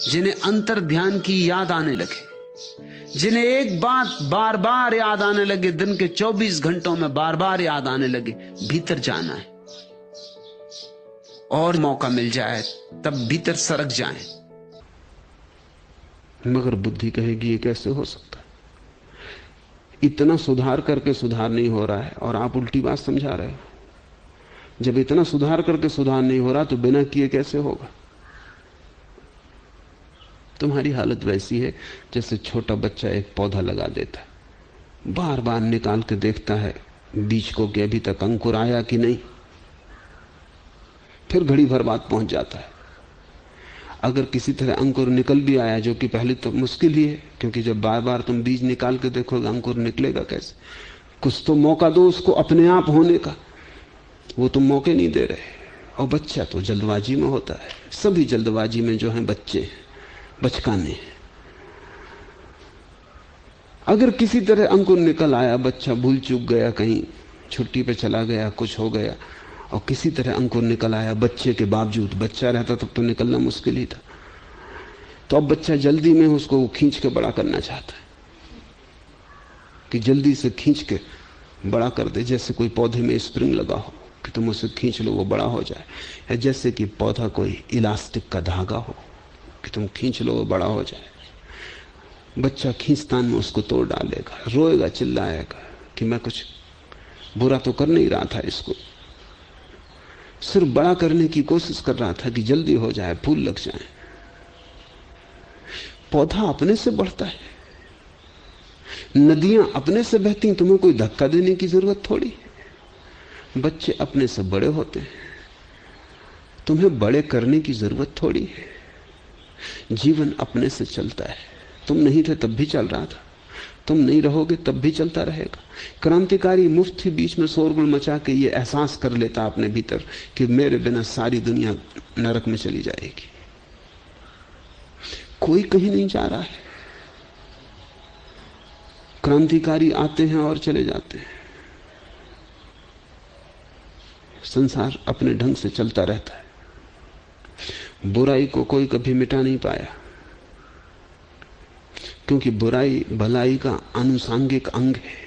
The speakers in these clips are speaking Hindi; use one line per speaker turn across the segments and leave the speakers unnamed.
जिन्हें अंतर ध्यान की याद आने लगे, जिन्हें एक बात बार बार याद आने लगे, दिन के 24 घंटों में बार बार याद आने लगे, भीतर जाना है और मौका मिल जाए तब भीतर सरक जाएं।
मगर बुद्धि कहेगी ये कैसे हो सकता है, इतना सुधार करके सुधार नहीं हो रहा है और आप उल्टी बात समझा रहे हो। जब इतना सुधार करके सुधार नहीं हो रहा तो बिना किए कैसे होगा। तुम्हारी हालत वैसी है जैसे छोटा बच्चा एक पौधा लगा देता है, बार बार निकाल के देखता है बीज को कि अभी तक अंकुर आया कि नहीं, फिर घड़ी भर बाद पहुंच जाता है। अगर किसी तरह अंकुर निकल भी आया, जो कि पहले तो मुश्किल ही है, क्योंकि जब बार बार तुम बीज निकाल के देखोगे अंकुर निकलेगा कैसे। कुछ तो मौका दो उसको अपने आप होने का, वो तुम मौके नहीं दे रहे। और बच्चा तो जल्दबाजी में होता है, सभी जल्दबाजी में जो है बच्चे बचकाने। अगर किसी तरह अंकुर निकल आया, बच्चा भूल चूक गया, कहीं छुट्टी पे चला गया, कुछ हो गया और किसी तरह अंकुर निकल आया बच्चे के बावजूद, बच्चा रहता तब तो निकलना मुश्किल ही था, तो अब बच्चा जल्दी में उसको खींच के बड़ा करना चाहता है कि जल्दी से खींच के बड़ा कर दे, जैसे कोई पौधे में स्प्रिंग लगा हो कि तुम उसे खींच लो वो बड़ा हो जाए, या जैसे कि पौधा कोई इलास्टिक का धागा हो कि तुम खींच लो वो बड़ा हो जाए। बच्चा खींचतान में उसको तोड़ डालेगा, रोएगा, चिल्लाएगा कि मैं कुछ बुरा तो कर नहीं रहा था, इसको सिर्फ बड़ा करने की कोशिश कर रहा था कि जल्दी हो जाए, फूल लग जाए। पौधा अपने से बढ़ता है, नदियां अपने से बहती, तुम्हें कोई धक्का देने की जरूरत थोड़ी है। बच्चे अपने से बड़े होते हैं, तुम्हें बड़े करने की जरूरत थोड़ी है। जीवन अपने से चलता है, तुम नहीं थे तब भी चल रहा था, तुम नहीं रहोगे तब भी चलता रहेगा। क्रांतिकारी मुफ्त ही बीच में शोरगुल मचा के ये एहसास कर लेता अपने भीतर कि मेरे बिना सारी दुनिया नरक में चली जाएगी। कोई कहीं नहीं जा रहा है, क्रांतिकारी आते हैं और चले जाते हैं, संसार अपने ढंग से चलता रहता है। बुराई को कोई कभी मिटा नहीं पाया, क्योंकि बुराई भलाई का आनुषंगिक अंग है।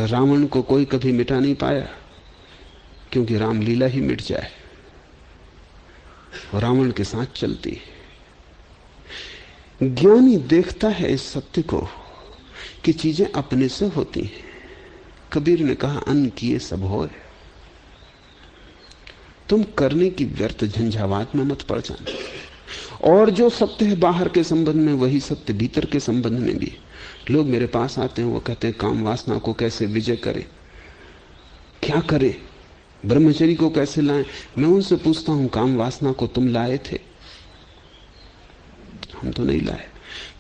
रावण को कोई कभी मिटा नहीं पाया, क्योंकि रामलीला ही मिट जाए, रावण के साथ चलती है। ज्ञानी देखता है इस सत्य को कि चीजें अपने से होती हैं। कबीर ने कहा अन्न किए सब होए। तुम करने की व्यर्थ झंझावात में मत पड़ जाना। और जो सत्य है बाहर के संबंध में, वही सत्य भीतर के संबंध में भी। लोग मेरे पास आते हैं, वो कहते हैं काम वासना को कैसे विजय करें, क्या करें, ब्रह्मचर्य को कैसे लाएं। मैं उनसे पूछता हूं काम वासना को तुम लाए थे? हम तो नहीं लाए।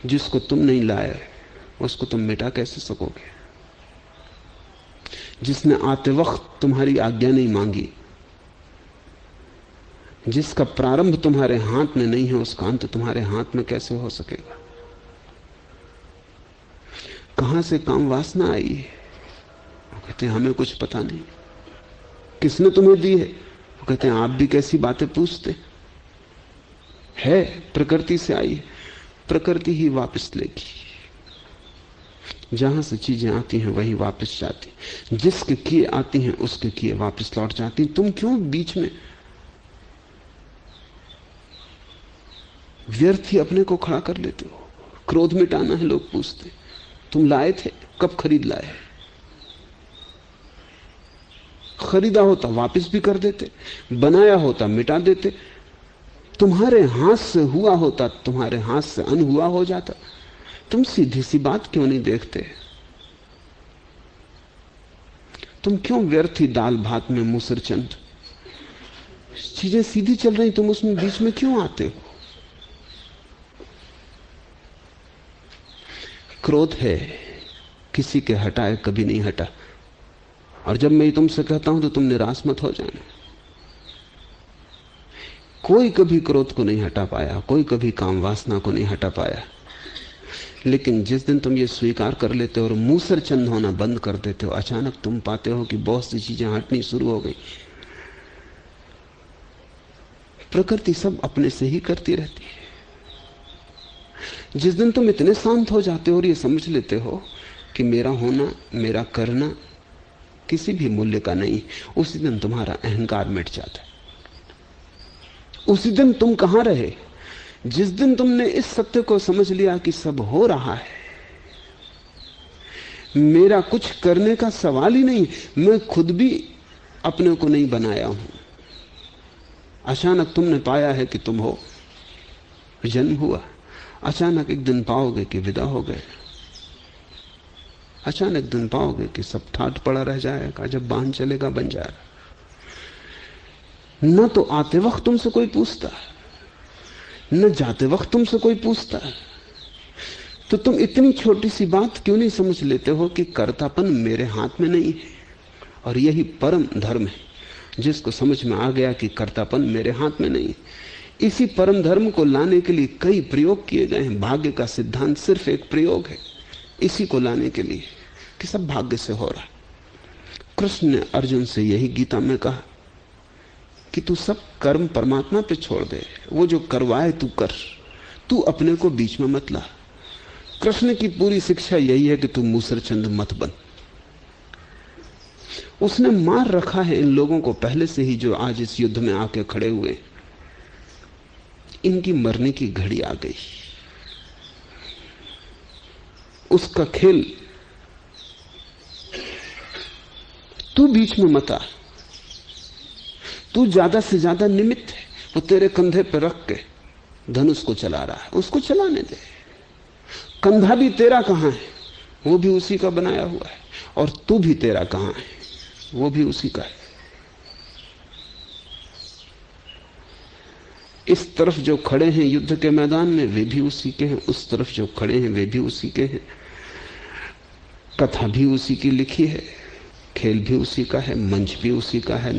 जिसको तुम नहीं लाए उसको तुम मिटा कैसे सकोगे? जिसने आते वक्त तुम्हारी आज्ञा नहीं मांगी, जिसका प्रारंभ तुम्हारे हाथ में नहीं है, उसका अंत तुम्हारे हाथ में कैसे हो सकेगा? कहां से काम वासना आई है? वो कहते हैं हमें कुछ पता नहीं। किसने तुम्हें दी है? वो कहते हैं आप भी कैसी बातें पूछते है, प्रकृति से आई है, प्रकृति ही वापस लेगी। जहां से चीजें आती हैं वही वापस जाती, जिसके किए आती हैं उसके किए वापस लौट जाती। तुम क्यों बीच में व्यर्थ ही अपने को खड़ा कर लेते हो? क्रोध मिटाना है, लोग पूछते तुम लाए थे, कब खरीद लाए? खरीदा होता वापस भी कर देते, बनाया होता मिटा देते, तुम्हारे हाथ से हुआ होता, तुम्हारे हाथ से अन हुआ हो जाता। तुम सीधी सी बात क्यों नहीं देखते? तुम क्यों व्यर्थ ही दाल भात में मुसरचंद? चीजें सीधी चल रही, तुम उसमें बीच में क्यों आते हो? क्रोध है, किसी के हटाए कभी नहीं हटा। और जब मैं तुमसे कहता हूं तो तुम निराश मत हो जाना। कोई कभी क्रोध को नहीं हटा पाया, कोई कभी काम वासना को नहीं हटा पाया। लेकिन जिस दिन तुम ये स्वीकार कर लेते हो और मूसर चंद होना बंद कर देते हो, अचानक तुम पाते हो कि बहुत सी चीजें हटनी शुरू हो गई। प्रकृति सब अपने से ही करती रहती है। जिस दिन तुम इतने शांत हो जाते हो और ये समझ लेते हो कि मेरा होना, मेरा करना किसी भी मूल्य का नहीं, उसी दिन तुम्हारा अहंकार मिट जाता है। उसी दिन तुम कहां रहे? जिस दिन तुमने इस सत्य को समझ लिया कि सब हो रहा है, मेरा कुछ करने का सवाल ही नहीं, मैं खुद भी अपने को नहीं बनाया हूं। अचानक तुमने पाया है कि तुम हो, जन्म हुआ, अचानक एक दिन पाओगे कि विदा हो गए, अचानक दिन पाओगे कि सब ठाट पड़ा रह जाएगा, जब बांध चलेगा बन जाएगा। न तो आते वक्त तुमसे कोई पूछता, न जाते वक्त तुमसे कोई पूछता, तो तुम इतनी छोटी सी बात क्यों नहीं समझ लेते हो कि कर्तापन मेरे हाथ में नहीं है? और यही परम धर्म है, जिसको समझ में आ गया कि कर्तापन मेरे हाथ में नहीं है। इसी परम धर्म को लाने के लिए कई प्रयोग किए गए हैं। भाग्य का सिद्धांत सिर्फ एक प्रयोग है इसी को लाने के लिए कि सब भाग्य से हो रहा। कृष्ण ने अर्जुन से यही गीता में कहा कि तू सब कर्म परमात्मा पे छोड़ दे, वो जो करवाए तू कर, तू अपने को बीच में मत ला। कृष्ण की पूरी शिक्षा यही है कि तू मूसरचंद मत बन। उसने मार रखा है इन लोगों को पहले से ही, जो आज इस युद्ध में आके खड़े हुए। इनकी मरने की घड़ी आ गई। उसका खेल तू बीच में मत आ, तू ज्यादा से ज्यादा निमित्त है। वो तेरे कंधे पर रख के धनुष को चला रहा है, उसको चलाने दे। कंधा भी तेरा कहां है? वो भी उसी का बनाया हुआ है। और तू भी तेरा कहां है? वो भी उसी का है। इस तरफ जो खड़े हैं युद्ध के मैदान में वे भी उसी के हैं, उस तरफ जो खड़े हैं वे भी उसी के हैं। कथा भी उसी की लिखी है, खेल भी उसी का है, मंच भी उसी का है,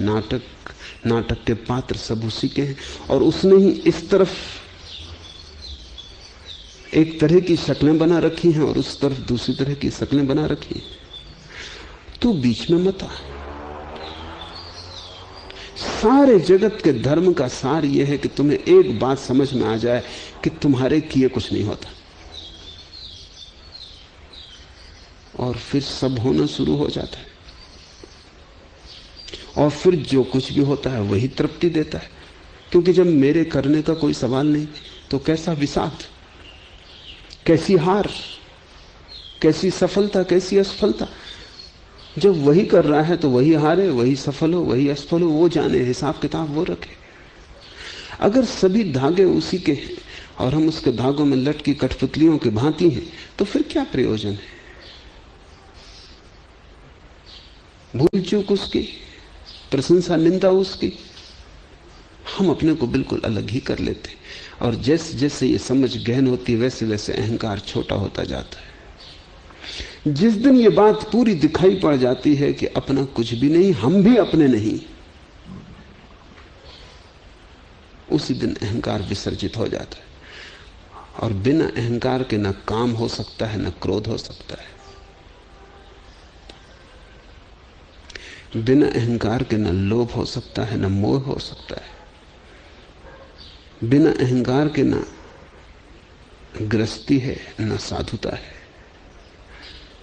नाटक के पात्र सब उसी के हैं। और उसने ही इस तरफ एक तरह की शक्लें बना रखी हैं और उस तरफ दूसरी तरह की शक्लें बना रखी हैं। तू बीच में मत आ। सारे जगत के धर्म का सार यह है कि तुम्हें एक बात समझ में आ जाए कि तुम्हारे किए कुछ नहीं होता, और फिर सब होना शुरू हो जाता है। और फिर जो कुछ भी होता है वही तृप्ति देता है, क्योंकि जब मेरे करने का कोई सवाल नहीं तो कैसा विषाद, कैसी हार, कैसी सफलता, कैसी असफलता। जब वही कर रहा है तो वही हारे, वही सफल हो, वही असफल हो, वो जाने, हिसाब किताब वो रखे। अगर सभी धागे उसी के हैं और हम उसके धागों में लटकी कठपुतलियों की भांति हैं तो फिर क्या प्रयोजन है? भूल चूक उसकी, प्रशंसा निंदा उसकी, हम अपने को बिल्कुल अलग ही कर लेते। और जैसे जैसे ये समझ गहन होती है वैसे वैसे अहंकार छोटा होता जाता है। जिस दिन ये बात पूरी दिखाई पड़ जाती है कि अपना कुछ भी नहीं, हम भी अपने नहीं, उसी दिन अहंकार विसर्जित हो जाता है। और बिना अहंकार के न काम हो सकता है, न क्रोध हो सकता है। बिना अहंकार के न लोभ हो सकता है, न मोह हो सकता है। बिना अहंकार के न गृहस्थी है, न साधुता है।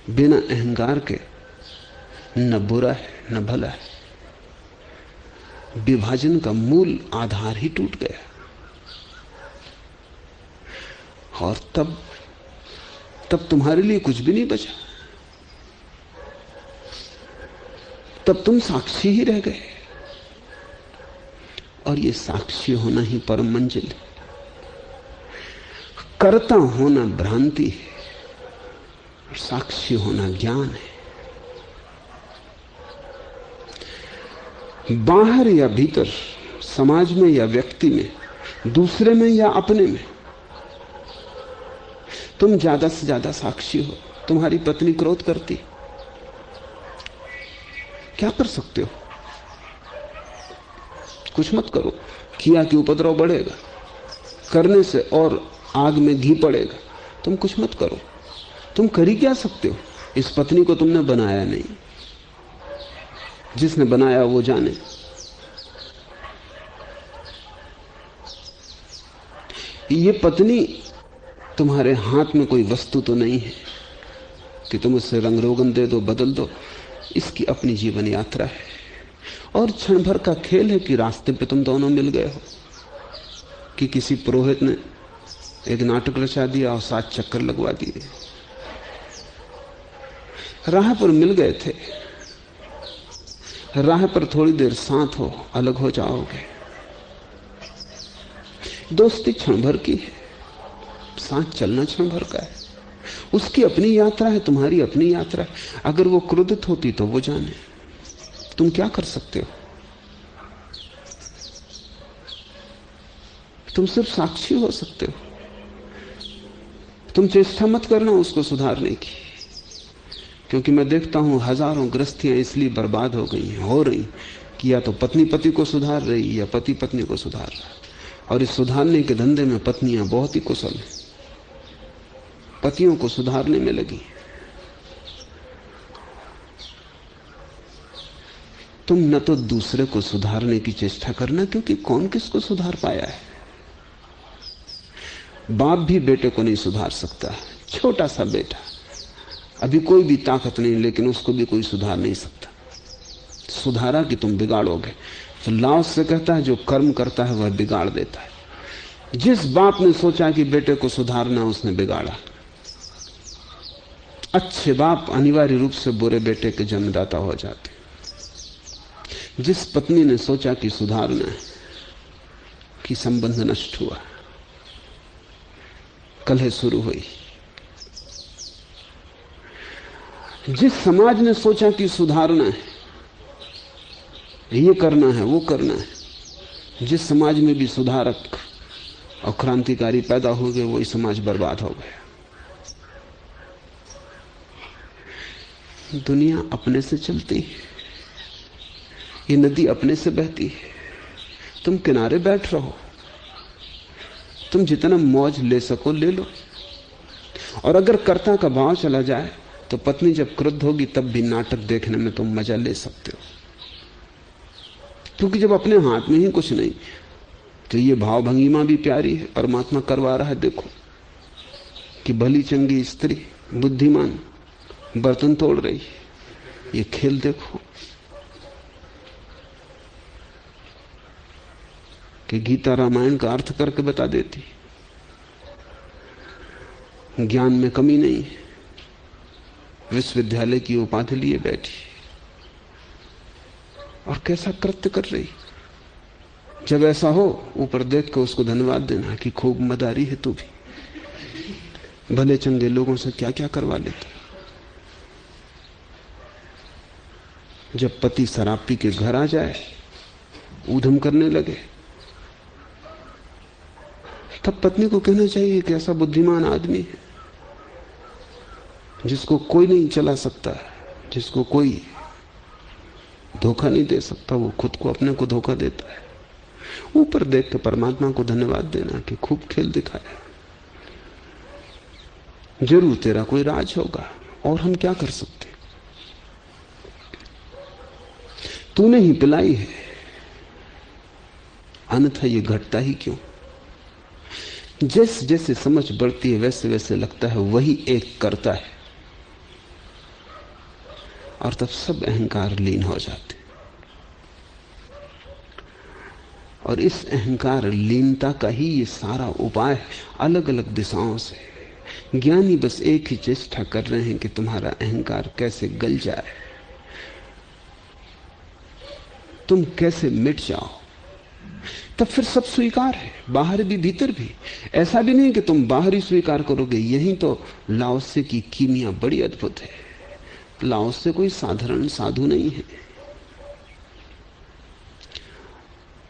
बिना अहंकार के न बुरा है, न भला है। विभाजन का मूल आधार ही टूट गया। और तब तुम्हारे लिए कुछ भी नहीं बचा। तब तुम साक्षी ही रह गए। और ये साक्षी होना ही परम मंजिल है। कर्ता होना भ्रांति है, साक्षी होना ज्ञान है। बाहर या भीतर, समाज में या व्यक्ति में, दूसरे में या अपने में, तुम ज्यादा से ज्यादा साक्षी हो। तुम्हारी पत्नी क्रोध करती, क्या कर सकते हो? कुछ मत करो, किया कि उपद्रव बढ़ेगा, करने से और आग में घी पड़ेगा। तुम कुछ मत करो। तुम कर ही क्या सकते हो? इस पत्नी को तुमने बनाया नहीं, जिसने बनाया वो जाने। ये पत्नी तुम्हारे हाथ में कोई वस्तु तो नहीं है कि तुम उससे रंग रोगन दे दो, बदल दो। इसकी अपनी जीवन यात्रा है और क्षण भर का खेल है कि रास्ते पे तुम दोनों मिल गए हो, कि किसी पुरोहित ने एक नाटक रचा दिया और 7 चक्कर लगवा दिए। राह पर मिल गए थे, राह पर थोड़ी देर साथ हो, अलग हो जाओगे। दोस्ती क्षण भर की है, साथ चलना क्षण भर का है। उसकी अपनी यात्रा है, तुम्हारी अपनी यात्रा है। अगर वो क्रोधित होती तो वो जाने, तुम क्या कर सकते हो? तुम सिर्फ साक्षी हो सकते हो। तुम चेष्टा मत करना उसको सुधारने की, क्योंकि मैं देखता हूं हजारों गृहस्थियां इसलिए बर्बाद हो गई हैं, हो रही, कि या तो पत्नी पति को सुधार रही या पति पत्नी को सुधार रहा। और इस सुधारने के धंधे में पत्नियां बहुत ही कुशल हैं, पतियों को सुधारने में लगी। तुम न तो दूसरे को सुधारने की चेष्टा करना, क्योंकि कौन किसको सुधार पाया है। बाप भी बेटे को नहीं सुधार सकता, छोटा सा बेटा, अभी कोई भी ताकत नहीं, लेकिन उसको भी कोई सुधार नहीं सकता। सुधारा कि तुम बिगाड़ोगे। तो लाओस से कहता है जो कर्म करता है वह बिगाड़ देता है। जिस बाप ने सोचा कि बेटे को सुधारना, उसने बिगाड़ा। अच्छे बाप अनिवार्य रूप से बुरे बेटे के जन्मदाता हो जाते। जिस पत्नी ने सोचा कि सुधारना है, कि संबंध नष्ट हुआ, कलह शुरू हुई। जिस समाज ने सोचा कि सुधारना है, ये करना है, वो करना है, जिस समाज में भी सुधारक और क्रांतिकारी पैदा हो गए, वही समाज बर्बाद हो गया। दुनिया अपने से चलती है, ये नदी अपने से बहती है। तुम किनारे बैठ रहो, तुम जितना मौज ले सको ले लो। और अगर कर्ता का भाव चला जाए तो पत्नी जब क्रुद्ध होगी तब भी नाटक देखने में तुम मजा ले सकते हो, क्योंकि जब अपने हाथ में ही कुछ नहीं, तो ये भाव भंगिमा भी प्यारी है। परमात्मा करवा रहा है, देखो कि भली चंगी स्त्री बुद्धिमान बर्तन तोड़ रही है, ये खेल देखो कि गीता रामायण का अर्थ करके बता देती। ज्ञान में कमी नहीं है, विश्वविद्यालय की उपाधि लिए बैठी और कैसा कृत्य कर रही। जब ऐसा हो, ऊपर देख के उसको धन्यवाद देना कि खूब मदारी है तू भी, भले चंगे लोगों से क्या क्या करवा लेता। जब पति शराब पी के घर आ जाए, ऊधम करने लगे, तब पत्नी को कहना चाहिए कि ऐसा बुद्धिमान आदमी है जिसको कोई नहीं चला सकता, जिसको कोई धोखा नहीं दे सकता, वो खुद को अपने को धोखा देता है। ऊपर देख के परमात्मा को धन्यवाद देना कि खूब खेल दिखाया। जरूर तेरा कोई राज होगा, और हम क्या कर सकते। तूने ही पिलाई है, अन्यथा ये घटता ही क्यों। जैसे जैसे समझ बढ़ती है वैसे वैसे लगता है वही एक करता है, और तब सब अहंकार लीन हो जाते। और इस अहंकार लीनता का ही ये सारा उपाय है, अलग अलग दिशाओं से। ज्ञानी बस एक ही चेष्टा कर रहे हैं कि तुम्हारा अहंकार कैसे गल जाए, तुम कैसे मिट जाओ। तब फिर सब स्वीकार है, बाहर भी भीतर भी। ऐसा भी नहीं कि तुम बाहर ही स्वीकार करोगे। यही तो लाओसे की कीमिया बड़ी अद्भुत है। लाओसे कोई साधारण साधु नहीं है,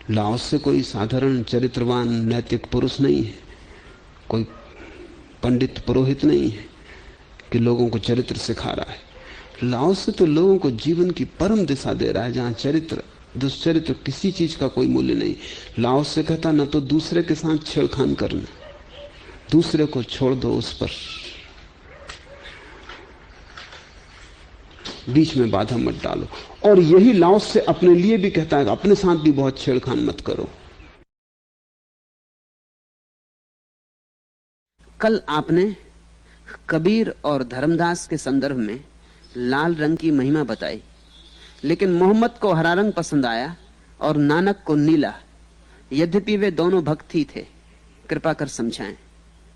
लाओसे कोई साधारण चरित्रवान नैतिक पुरुष नहीं है, कोई पंडित पुरोहित नहीं है कि लोगों को चरित्र सिखा रहा है। लाओसे तो लोगों को जीवन की परम दिशा दे रहा है, जहां चरित्र दुष्चरित्र किसी चीज का कोई मूल्य नहीं। लाओसे कहता न तो दूसरे के साथ छेड़खान करना, दूसरे को छोड़ दो, उस पर बीच में बाधा मत डालो। और यही लाओसे अपने लिए भी कहता है, अपने साथ भी बहुत छेड़खान मत करो।
कल आपने कबीर और धर्मदास के संदर्भ में लाल रंग की महिमा बताई, लेकिन मोहम्मद को हरा रंग पसंद आया और नानक को नीला। यद्यपि वे दोनों भक्त ही थे। कृपा कर समझाएं।